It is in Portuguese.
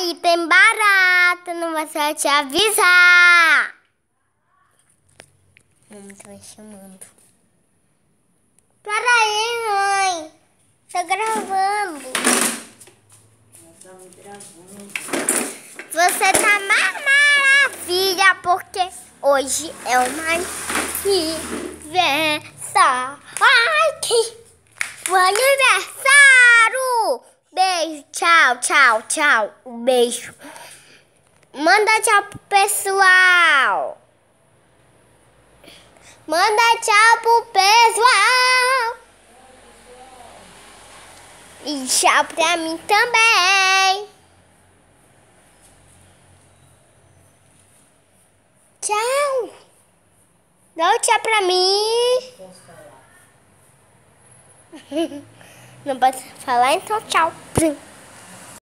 Aí tem barata, não vai só te avisar. Mamãe tá me chamando. Peraí, mãe. Tô gravando. Você tá uma maravilha, porque hoje é uma aniversário. Ai, o aniversário! Beijo, tchau, tchau, tchau. Um beijo. Manda tchau pro pessoal. Manda tchau pro pessoal. E tchau pra mim também. Tchau. Dá um tchau pra mim. Não pode falar, então tchau.